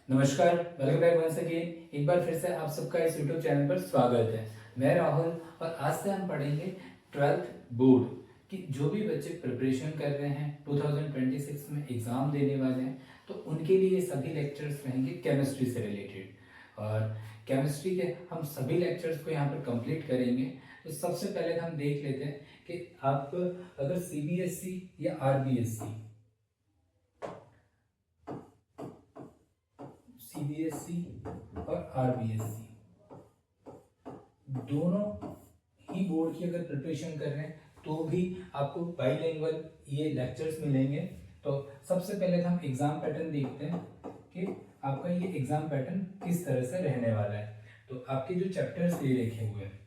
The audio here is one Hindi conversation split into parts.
नमस्कार, वेलकम बैक वंस अगेन। एक बार फिर से आप सबका इस यूट्यूब चैनल पर स्वागत है। मैं राहुल और आज से हम पढ़ेंगे 12th बोर्ड कि जो भी बच्चे प्रिपरेशन कर रहे हैं 2026 में एग्ज़ाम देने वाले हैं तो उनके लिए सभी लेक्चर्स रहेंगे केमिस्ट्री से रिलेटेड। और केमिस्ट्री के हम सभी लेक्चर्स को यहाँ पर कंप्लीट करेंगे। तो सबसे पहले हम देख लेते हैं कि आप अगर CBSE या RBSE और RBSE दोनों ही बोर्ड की अगर प्रिपरेशन कर रहे हैं तो भी आपको बाईलिंगुअल ये लेक्चर्स मिलेंगे। तो सबसे पहले हम एग्जाम पैटर्न देखते हैं कि आपका ये एग्जाम पैटर्न किस तरह से रहने वाला है। तो आपके जो चैप्टर्स दे रखे हुए हैं,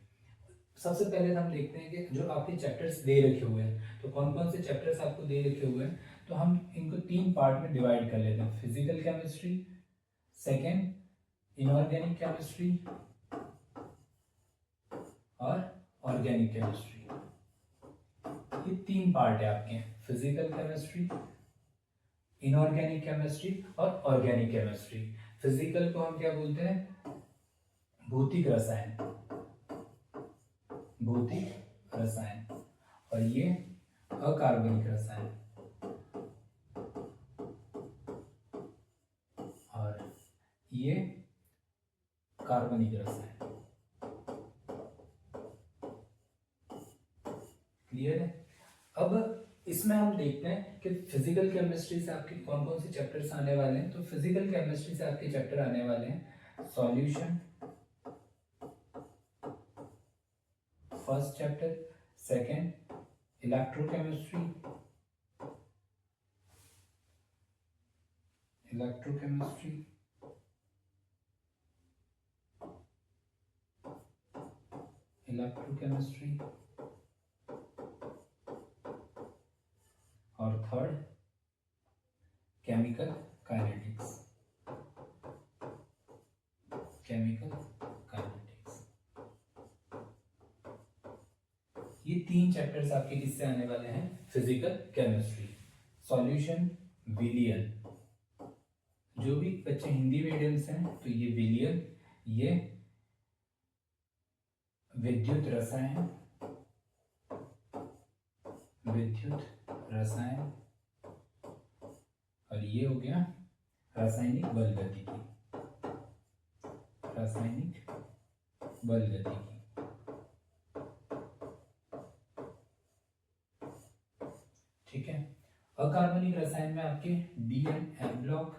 सबसे पहले हम देखते हैं कि जो आपके चैप्टर्स दे रखे हुए हैं तो कौन कौन से चैप्टर्स आपको दे रखे हुए हैं। तो हम इनको 3 पार्ट में डिवाइड कर लेते हैं: physical chemistry, second inorganic chemistry और ऑर्गेनिक केमिस्ट्री। ये 3 पार्ट है आपके: फिजिकल केमिस्ट्री, इनऑर्गेनिक केमिस्ट्री और ऑर्गेनिक केमिस्ट्री। फिजिकल को हम क्या बोलते हैं? भौतिक रसायन, भौतिक रसायन। और ये अकार्बनिक रसायन, और ये कार्बनिक रसायन। क्लियर है? अब इसमें हम देखते हैं कि फिजिकल केमिस्ट्री से आपके कौन कौन से चैप्टर्स आने वाले हैं। तो फिजिकल केमिस्ट्री से आपके चैप्टर आने वाले हैं: solution, first chapter; second electrochemistry, electrochemistry; electrochemistry और third chemical kinetics, chemical kinetics. ये 3 चैप्टर्स आपके किससे आने वाले हैं? Physical chemistry. सॉल्यूशन विलियन, जो भी बच्चे हिंदी मीडियम से हैं तो ये विलियन, ये विद्युत रसायन, विद्युत रसायन, और ये हो गया रासायनिक बल गतिकी, रासायनिक बल गतिकी। ठीक है। अकार्बनिक रसायन में आपके डी एंड एम ब्लॉक,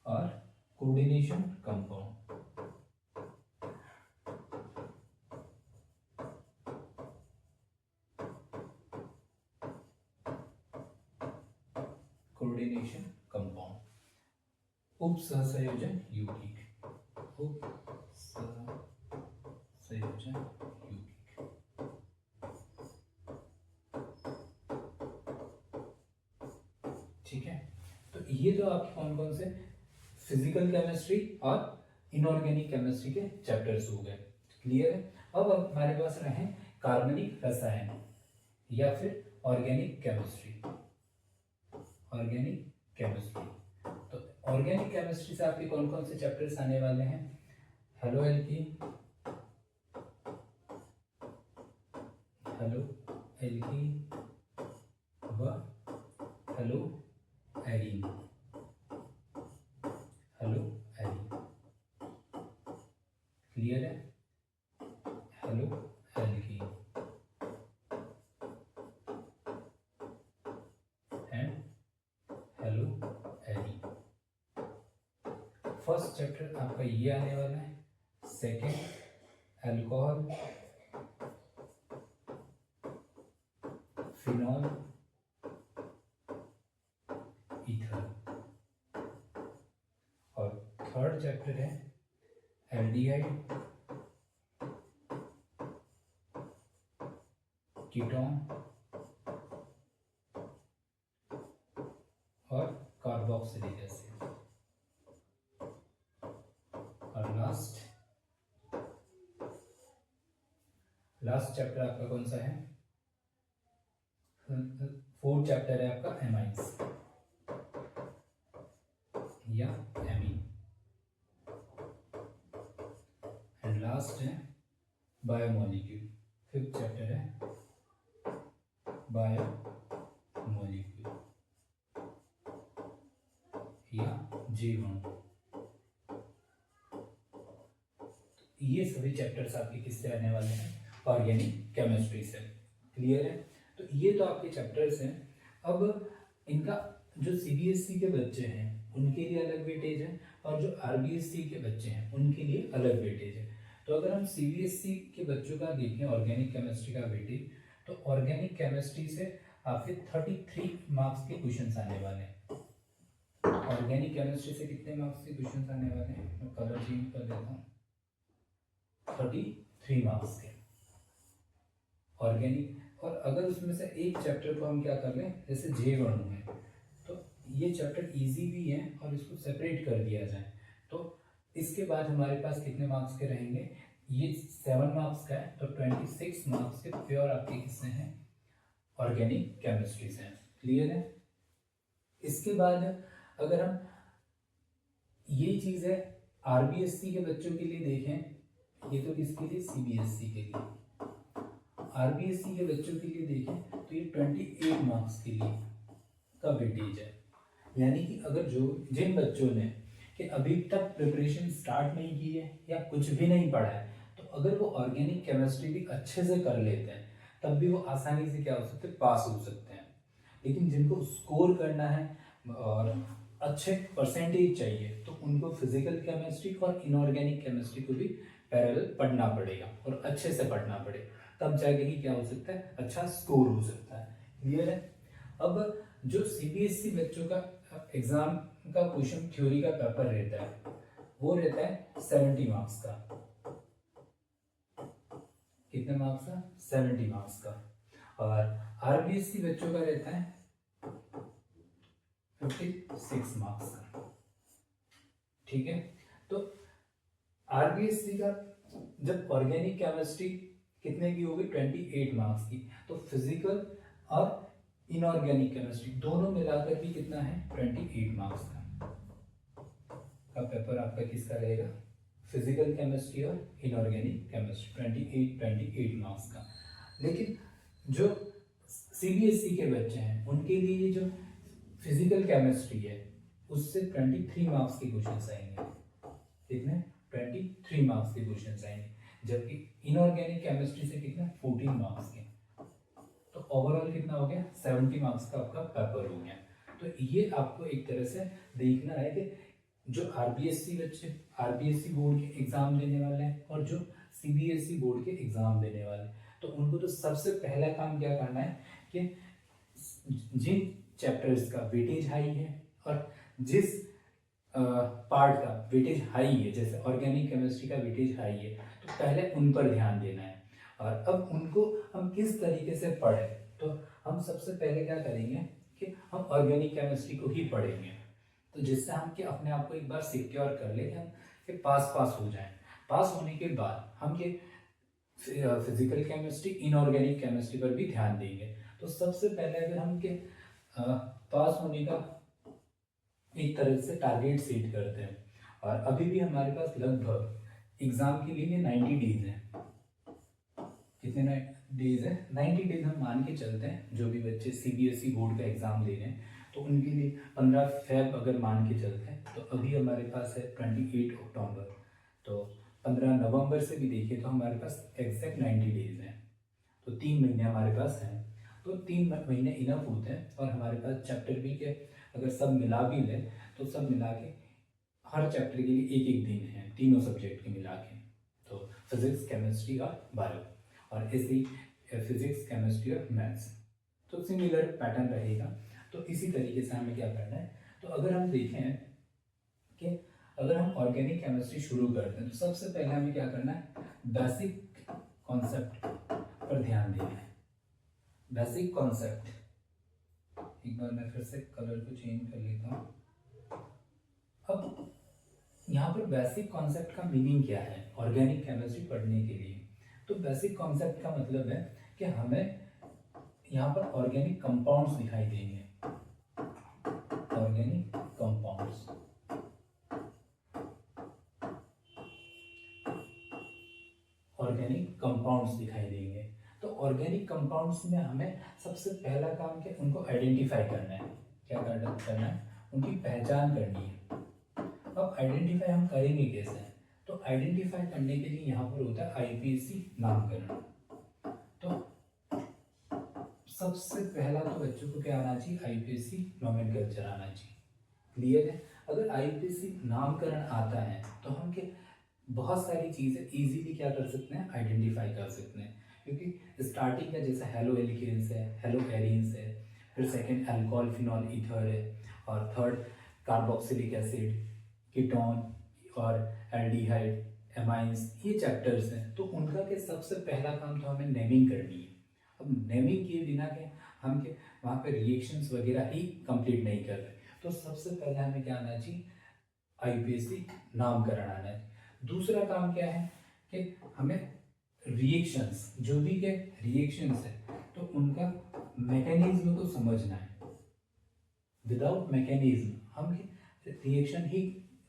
और कोऑर्डिनेशन कंपाउंड। कोऑर्डिनेशन कंपाउंड, उप सहसंयोजन यौगिक, उप सहसंयोजन यौगिक। ठीक है। तो ये तो आपके कौन कौन से फिजिकल केमिस्ट्री और इनऑर्गेनिक केमिस्ट्री के चैप्टर्स हो गए। क्लियर है? अब हमारे पास रहे कार्बनिक रसायन या फिर ऑर्गेनिक केमिस्ट्री, ऑर्गेनिक केमिस्ट्री। तो ऑर्गेनिक केमिस्ट्री से आपके कौन कौन से चैप्टर्स आने वाले हैं? हेलो एल्कीन, हेलो एल्कीन व haloarene, haloarene. Clear है? Haloalkane and haloarene. First chapter आपका ये आने वाला है। Second alcohol, phenol, ether. और थर्ड चैप्टर है एल्डिहाइड, कीटोन और कार्बोक्सिलिक एसिड। और लास्ट चैप्टर आपका कौन सा है? फोर्थ चैप्टर है आपका एमाइंस या एमीन, एंड लास्ट है बायोमोलिक्यूल, फिफ्थ चैप्टर है बायोमोलिक्यूल या जीवाणु। ये सभी चैप्टर्स आपके किससे आने वाले हैं, ऑर्गेनिक केमिस्ट्री से। क्लियर है? तो ये तो आपके चैप्टर्स हैं। अब इनका जो सीबीएसई के बच्चे हैं उनके लिए अलग वेटेज है और जो आरबीएसई के बच्चे हैं उनके लिए अलग वेटेज है। तो अगर हम सीबीएसई के बच्चों का देखें ऑर्गेनिक केमिस्ट्री का वेटेज, तो ऑर्गेनिक केमिस्ट्री से आपके 33 मार्क्स के क्वेश्चंस आने वाले हैं। ऑर्गेनिक केमिस्ट्री से कितने मार्क्स के क्वेश्चंस आने वाले हैं, मैं कलर चेंज कर देता हूँ, 33 मार्क्स के ऑर्गेनिक। और अगर उसमें से एक चैप्टर को हम क्या कर लें, जैसे जीवाणु है, तो ये चैप्टर इजी भी है और इसको सेपरेट कर दिया जाए तो इसके बाद हमारे पास कितने मार्क्स के रहेंगे, ये 7 मार्क्स का है, तो 26 मार्क्स के प्योर आपके किससे हैं, ऑर्गेनिक केमिस्ट्री से। क्लियर है? इसके बाद अगर हम ये चीज़ है आरबीएससी के बच्चों के लिए देखें, ये तो किसके लिए, सीबीएसई के लिए। आरबीएसई के बच्चों के लिए देखें तो ये 28 मार्क्स के लिए का वेटेज है। यानी कि अगर जो जिन बच्चों ने कि अभी तक प्रिपरेशन स्टार्ट नहीं की है या कुछ भी नहीं पढ़ा है, तो अगर वो ऑर्गेनिक केमिस्ट्री भी अच्छे से कर लेते हैं तब भी वो आसानी से क्या हो सकते हैं, पास हो सकते हैं। लेकिन जिनको स्कोर करना है और अच्छे परसेंटेज चाहिए तो उनको फिजिकल केमिस्ट्री और इनऑर्गेनिक केमिस्ट्री को भी पैरेलल पढ़ना पड़ेगा और अच्छे से पढ़ना पड़ेगा, तब जाके ही क्या हो सकता है, अच्छा स्कोर हो सकता है। क्लियर है? अब जो सीबीएसई बच्चों का एग्जाम का क्वेश्चन थ्योरी का पेपर रहता है वो रहता है 70 मार्क्स का। कितने मार्क्स का, 70 मार्क्स का। और आरबीएसई बच्चों का रहता है 56 मार्क्स का। ठीक है? तो आरबीएसई का जब ऑर्गेनिक केमिस्ट्री कितने की होगी, 28 मार्क्स की, तो फिजिकल और इनऑर्गेनिक केमिस्ट्री दोनों मिलाकर भी कितना है, 28 मार्क्स का पेपर आपका किसका रहेगा, फिजिकल केमिस्ट्री और इनऑर्गेनिक केमिस्ट्री, 28 मार्क्स का। लेकिन जो सीबीएसई के बच्चे हैं उनके लिए जो फिजिकल केमिस्ट्री है उससे 23 मार्क्स के क्वेश्चन आएंगे। कितने, 23 मार्क्स के क्वेश्चन आएंगे, जबकि इनऑर्गेनिक केमिस्ट्री से कितना, 14 मार्क्स के। तो ओवरऑल कितना हो गया, 70 मार्क्स का आपका पेपर हो गया। तो ये आपको एक तरह से देखना है कि जो आरबीएसई बच्चे आरबीएसई बोर्ड के एग्जाम देने वाले हैं और जो सीबीएसई बोर्ड के एग्जाम देने वाले हैं, तो उनको तो सबसे पहला काम क्या करना है कि जिन चैप्टर्स का वेटेज हाई है और जिस पार्ट का वेटेज हाई है, जैसे ऑर्गेनिक केमिस्ट्री का वेटेज हाई है, तो पहले उन पर ध्यान देना है। और अब उनको हम किस तरीके से पढ़ें, तो हम सबसे पहले क्या करेंगे कि हम ऑर्गेनिक केमिस्ट्री को ही पढ़ेंगे, तो जिससे हम कि अपने आप को एक बार सिक्योर कर ले कि पास हो जाएं। पास होने के बाद हम ये फिजिकल केमिस्ट्री इनऑर्गेनिक केमिस्ट्री पर भी ध्यान देंगे। तो सबसे पहले अगर हम के पास होने का एक तरह से टारगेट सेट करते हैं, और अभी भी हमारे पास लगभग एग्जाम के लिए 90 डेज है। कितने डेज है, 90 डेज हम मान के चलते हैं। जो भी बच्चे सीबीएसई बोर्ड का एग्जाम दे रहे हैं तो उनके लिए 15 फेब अगर मान के चलते हैं, तो अभी हमारे पास है 28 अक्टूबर, तो 15 नवंबर से भी देखें तो हमारे पास एग्जैक्ट 90 डेज हैं। तो 3 महीने हमारे पास हैं, तो 3 महीने इनफ होते हैं। और हमारे पास चैप्टर भी के अगर सब मिला भी लें तो सब मिला के हर चैप्टर के लिए एक एक दिन है, तीनों सब्जेक्ट के मिला के, तो फिजिक्स केमिस्ट्री और बायो, और ऐसे फिजिक्स केमिस्ट्री और मैथ्स, तो सिमिलर पैटर्न रहेगा। तो इसी तरीके से हमें क्या करना है, तो अगर हम देखें कि अगर हम ऑर्गेनिक केमिस्ट्री शुरू करते हैं तो सबसे पहले हमें क्या करना है, बेसिक कॉन्सेप्ट पर ध्यान देना है। बेसिक कॉन्सेप्ट, एक बार मैं फिर से कलर को चेंज कर लेता हूँ। अब यहाँ पर बेसिक कॉन्सेप्ट का मीनिंग क्या है ऑर्गेनिक केमिस्ट्री पढ़ने के लिए, तो बेसिक कॉन्सेप्ट का मतलब है कि हमें यहाँ पर ऑर्गेनिक कंपाउंड्स दिखाई देंगे, ऑर्गेनिक कंपाउंड्स। ऑर्गेनिक कंपाउंड्स दिखाई देंगे। तो ऑर्गेनिक कंपाउंड्स में हमें सबसे पहला काम क्या, उनको आइडेंटिफाई करना है। क्या करना है, उनकी पहचान करनी है। अब आइडेंटिफाई हम करेंगे कैसे, तो आइडेंटिफाई करने के लिए यहाँ पर होता है आईपीसी नामकरण। तो सबसे पहला तो बच्चों को क्या आना चाहिए, आईपीसी नोमेनक्लेचर आना चाहिए। क्लियर है। अगर आईपीसी नामकरण आता है तो हम क्या बहुत सारी चीज़ें इजीली क्या कर सकते हैं, आइडेंटिफाई कर सकते हैं। क्योंकि स्टार्टिंग का जैसे हेलो एल्केन्स है, हेलो एरीन्स है, फिर सेकंड अल्कोहल फिनॉल ईथर है, और थर्ड कार्बोक्सिलिक एसिड, कीटोन और एल्डिहाइड, एमाइंस, ये चैप्टर्स हैं। तो उनका के सबसे पहला काम तो हमें नेमिंग करनी है। अब नेमिंग किए बिना के हम के वहाँ पे रिएक्शंस वगैरह ही कंप्लीट नहीं कर रहे। तो सबसे पहले हमें क्या आना चाहिए, आईपीसी नामकरण आना है। दूसरा काम क्या है कि हमें रिएक्शंस, जो भी के रिएक्शंस है तो उनका मैकेनिज्म को समझना है। विदाउट मैकेनिज्म हम रिएक्शन ही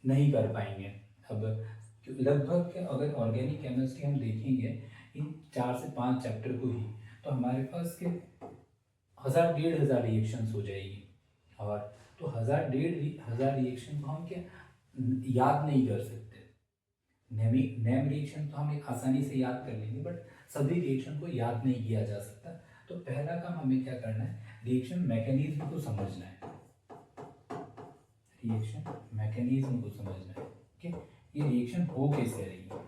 नहीं कर पाएंगे। अब लगभग अगर ऑर्गेनिक केमिस्ट्री हम देखेंगे इन 4 से 5 चैप्टर को ही, तो हमारे पास के 1000-1500 रिएक्शंस हो जाएगी। और तो 1000-1500 रिएक्शन को हम क्या याद नहीं कर सकते। नेम रिएक्शन तो हम आसानी से याद कर लेंगे, बट सभी रिएक्शन को याद नहीं किया जा सकता। तो पहला काम हमें क्या करना है, रिएक्शन मैकेनिज्म को समझना है। रिएक्शन मैकेनिज्म को समझना है कि ये रिएक्शन हो कैसे रही है।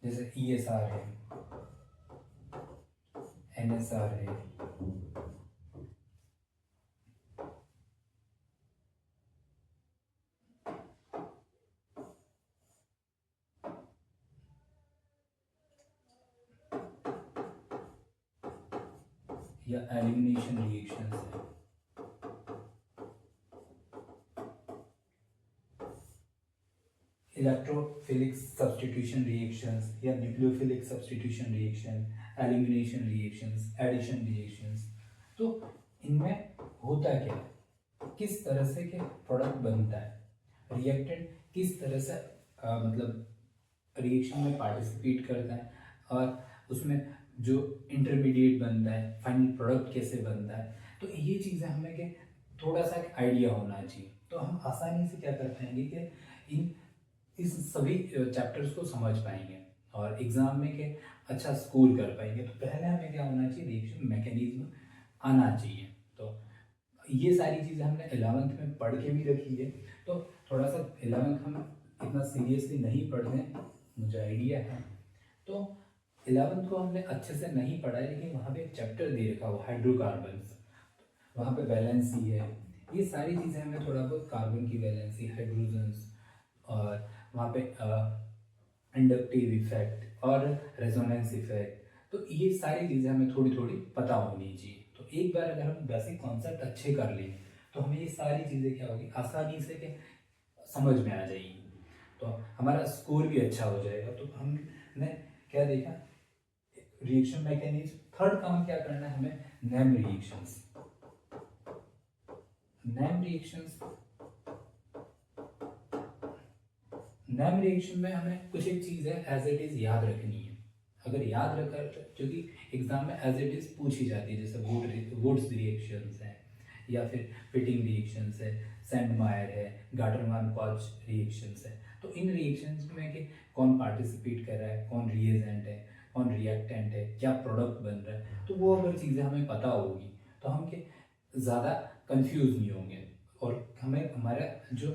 जैसे ESR है, NSR है, या एलिमिनेशन रिएक्शंस है, इलेक्ट्रोफिलिक सब्स्टिट्यूशन रिएक्शंस या nucleophilic substitution reaction, elimination reactions, addition reactions. तो इनमें होता क्या है, किस तरह से के प्रोडक्ट बनता है, रिएक्टेंट किस तरह से मतलब रिएक्शन में पार्टिसिपेट करता है, और उसमें जो इंटरमीडिएट बनता है, फाइनल प्रोडक्ट कैसे बनता है। तो ये चीज़ें हमें के थोड़ा सा आइडिया होना चाहिए। तो हम आसानी से क्या कर पाएंगे कि इस सभी चैप्टर्स को समझ पाएंगे और एग्जाम में के अच्छा स्कोर कर पाएंगे। तो पहले हमें क्या होना चाहिए, रिएक्शन मैकेनिज्म आना चाहिए। तो ये सारी चीज़ें हमने 11th में पढ़ के भी रखी है। तो थोड़ा सा 11th हम इतना सीरियसली नहीं पढ़ रहे हैं, मुझे आइडिया है। तो 11th को हमने अच्छे से नहीं पढ़ा है, लेकिन वहाँ पे एक चैप्टर दे रखा वो हाइड्रोकार्बन्स, वहाँ पे वैलेंसी है, ये सारी चीज़ें हमें थोड़ा बहुत कार्बन की वैलेंसी, हाइड्रोजन्स, और वहाँ पे इंडक्टिव इफेक्ट और रेजोनेंस इफेक्ट, तो ये सारी चीज़ें हमें थोड़ी थोड़ी पता होनी चाहिए। तो एक बार अगर हम बेसिक कॉन्सेप्ट अच्छे कर लें तो हमें ये सारी चीज़ें क्या होगी, आसानी से के समझ में आ जाएगी। तो हमारा स्कोर भी अच्छा हो जाएगा। तो हमने क्या देखा, रिएक्शन मैकेनिज्म। थर्ड काम क्या करना है हमें, name reactions. Name reactions, name reaction में हमें कुछ एक चीज़ है एज इट इज़ याद रखनी है। अगर याद रखा, क्योंकि एग्जाम में एज इट इज़ पूछी जाती है, जैसे वुड्स रिएक्शंस है, या फिर फिटिंग रिएक्शंस है, सेंडमायर है, गार्डनर कॉच रिएक्शंस है। तो इन रिएक्शंस में कि कौन पार्टिसिपेट कर रहा है, कौन रिएजेंट है, कौन रिएक्टेंट है, क्या प्रोडक्ट बन रहा है, तो वो अगर चीज़ें हमें पता होगी तो हम के ज़्यादा कंफ्यूज नहीं होंगे, और हमें हमारा जो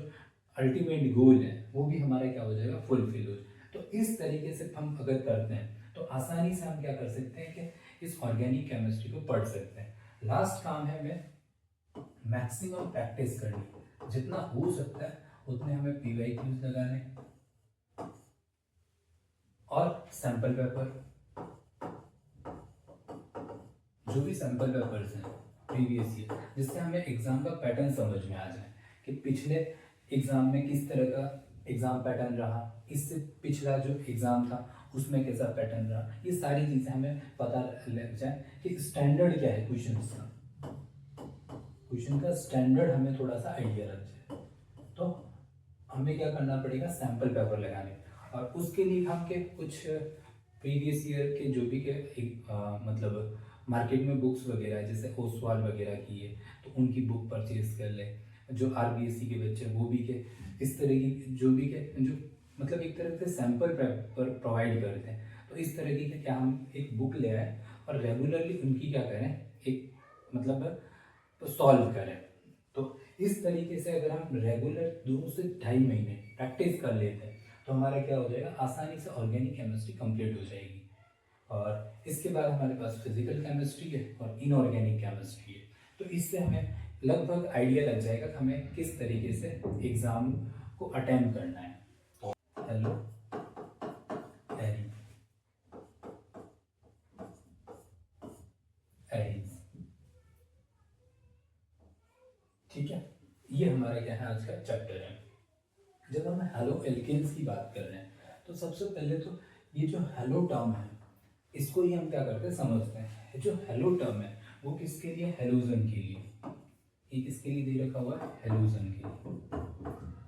अल्टीमेट गोल है वो भी हमारा क्या हो जाएगा, फुलफिल हो जाएगा। तो इस तरीके से हम अगर करते हैं तो आसानी से हम क्या कर सकते हैं कि इस ऑर्गेनिक केमिस्ट्री को पढ़ सकते हैं। लास्ट काम है हमें मैक्सिमम प्रैक्टिस करनी, जितना हो सकता है उतने हमें PYQs लगाने, और सैंपल पेपर, जो भी सैंपल पेपर्स हैं प्रीवियस ईयर, जिससे हमें एग्जाम का पैटर्न समझ में आ जाए कि पिछले एग्जाम में किस तरह का एग्जाम पैटर्न रहा, इससे पिछला जो एग्जाम था उसमें कैसा पैटर्न रहा, ये सारी चीज़ें हमें पता लग जाए कि स्टैंडर्ड क्या है क्वेश्चन का, क्वेश्चन का स्टैंडर्ड हमें थोड़ा सा आइडिया लग जाए। तो हमें क्या करना पड़ेगा, सैम्पल पेपर लगाने, और उसके लिए हम के कुछ प्रीवियस ईयर के जो भी के मतलब मार्केट में बुक्स वगैरह जैसे ओसवाल वगैरह की है तो उनकी बुक परचेज कर ले, जो आरबीएससी के बच्चे वो भी के इस तरह की जो भी के जो मतलब एक तरह से सैम्पल पेपर प्रोवाइड करते हैं। तो इस तरह की क्या हम एक बुक ले आए और रेगुलरली उनकी क्या करें, एक मतलब सॉल्व करें। तो इस तरीके से अगर हम रेगुलर 2 से 2.5 महीने प्रैक्टिस कर लेते हैं तो हमारा क्या हो जाएगा, आसानी से ऑर्गेनिक केमिस्ट्री कंप्लीट हो जाएगी। और इसके बाद हमारे पास फिजिकल केमिस्ट्री है और इनऑर्गेनिक केमिस्ट्री है। तो इससे हमें लगभग आइडिया लग जाएगा कि हमें किस तरीके से एग्ज़ाम को अटेम्प्ट करना है। हेलो एरीज, ठीक है, ये हमारा क्या है आज का चैप्टर है। जब हम हेलो एल्केन्स की बात कर रहे हैं तो सबसे पहले तो ये जो हेलो टर्म है इसको ही हम क्या करते हैं समझते हैं। जो हेलो टर्म है वो किसके लिए, हेलोजन के लिए। ये किसके लिए दे रखा हुआ है, हेलोजन के लिए।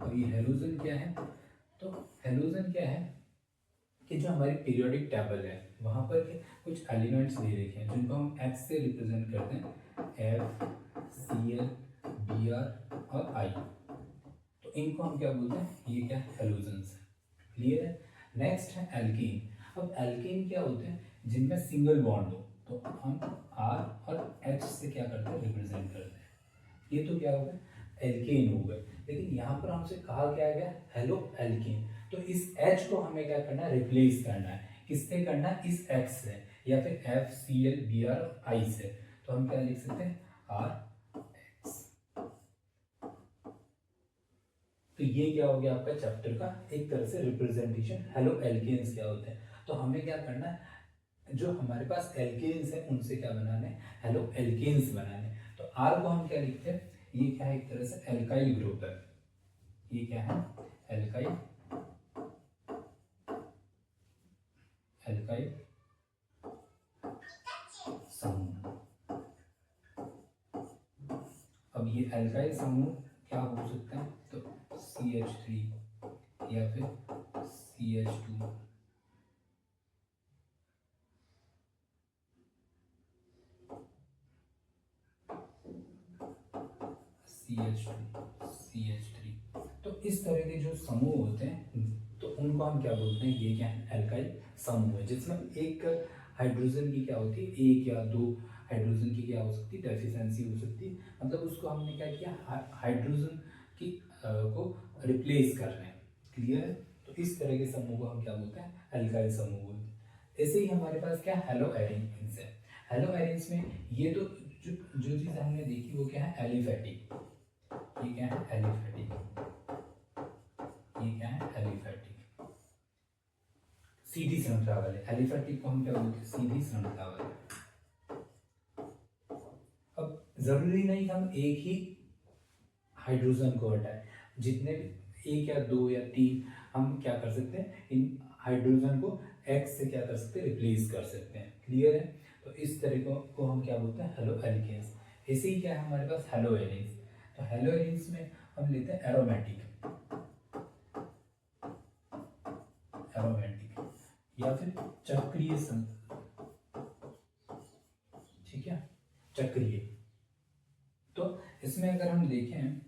और ये हेलोजन क्या है, तो हेलोजन क्या है कि जो हमारी पीरियोडिक टेबल है वहाँ पर कुछ एलिमेंट्स दे रखे हैं जिनको हम H से रिप्रेजेंट करते हैं, F, Cl, Br और I। तो इनको हम क्या बोलते हैं, ये क्या हेलोजन्स है। क्लियर है। नेक्स्ट है एल्कीन। अब एल्कीन क्या होते हैं, जिनमें सिंगल बॉन्ड हो तो हम R और H से क्या करते हैं, रिप्रेजेंट करते हैं। ये तो क्या हो गया, एल्केन हो गए। लेकिन यहाँ पर हमसे कहा क्या गया, हेलो एल्केन। तो इस H को हमें क्या करना है, रिप्लेस करना है। किससे करना है, इस X से या फिर FCl Br I से। तो हम क्या लिख सकते हैं, RX। तो ये क्या हो गया आपका चैप्टर का एक तरह से रिप्रेजेंटेशन, हेलो एल्केन्स क्या होते हैं। तो हमें क्या करना है, जो हमारे पास एल्केन्स है उनसे क्या बनाने, हेलो एल्केन्स बनाने। तो R को हम क्या लिखते हैं, ये क्या है, एक तरह से एल्काइल ग्रुप है। ये क्या है, एल्काइल, एल्काइल समूह। अब ये एल्काइल समूह क्या हो सकता है, तो CH3 या फिर CH2, CH2, CH3। तो इस तरह के जो समूह होते हैं तो उनको हम क्या बोलते हैं, ये क्या है, एल्काइल समूह है, जिसमें एक हाइड्रोजन की क्या होती है, एक या दो हाइड्रोजन की क्या हो सकती है, डेफिशिएंसी हो सकती है। मतलब उसको हमने क्या किया, हाइड्रोजन की को रिप्लेस कर रहे हैं। क्लियर है। तो इस तरह के समूह को हम क्या बोलते हैं, एल्काइल समूह बोलते हैं। ऐसे ही हमारे पास क्या हेलो एरिन्स है। हेलो एरिन्स में ये तो जो चीज़ हमने देखी वो क्या है, एलिफेटिक। ये क्या है, एलिफेटिक। ये क्या है, एलिफेटिक, सीधी श्रृंखला वाले। एलिफेटिक को हम क्या बोलते हैं, सीधी श्रृंखला वाले। अब जरूरी नहीं हम एक ही हाइड्रोजन को हटाए, जितने भी एक या दो या तीन हम क्या कर सकते हैं, इन हाइड्रोजन को X से क्या कर सकते हैं, रिप्लेस कर सकते हैं। क्लियर है। तो इस तरह को हम क्या बोलते हैं, हेलो एल्केन्स। ऐसे ही क्या है हमारे पास, हेलो एरिन्स। तो हेलो एरिन्स में हम लेते हैं एरोमेटिक, एरोमेटिक या फिर चक्रीय ठीक है, चक्रीय। तो इसमें अगर हम देखें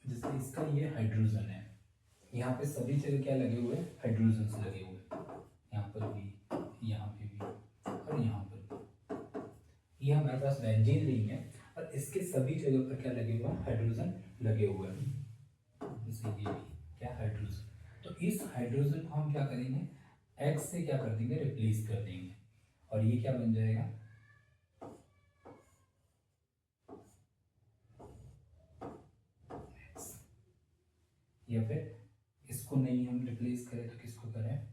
जैसे इसका ये हाइड्रोजन है, यहाँ पे सभी जगह क्या लगे हुए हैं, हाइड्रोजन लगे हुए हैं। यहाँ पर भी, यहाँ पे भी और यहाँ पर भी। ये हमारे पास बेंजीन रिंग है और इसके सभी जगह पर क्या लगे हुए हैं, हाइड्रोजन लगे हुए हैं। जैसे ये भी क्या, हाइड्रोजन। तो इस हाइड्रोजन को हम क्या करेंगे, X से क्या कर देंगे, रिप्लेस कर देंगे, और ये क्या बन जाएगा, X। या फिर इसको नहीं हम रिप्लेस करें तो किसको करें,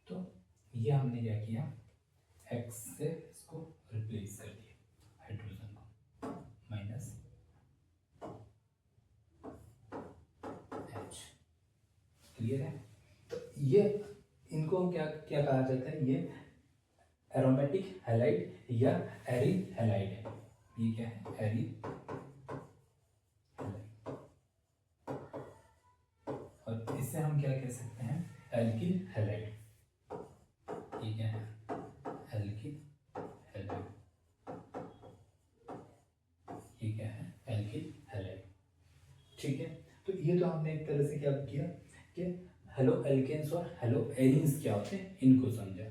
तो ये हमने क्या किया, X से इसको रिप्लेस कर दिया हाइड्रोजन को, माइनस H। क्लियर है। तो ये इनको क्या क्या कहा जाता है, ये एरोमेटिक हैलाइड या एरिल हैलाइड है। ये क्या है, एरिल हैलाइड। और इससे हम क्या कह सकते हैं, एल्किल हैलाइड। ये क्या है, एल्किल हैलाइड। ये क्या है, एल्किल हैलाइड। ठीक है, तो ये तो हमने एक तरह से क्या किया कि हेलो एल्केन्स और हेलो एरीन्स क्या होते हैं इनको समझा।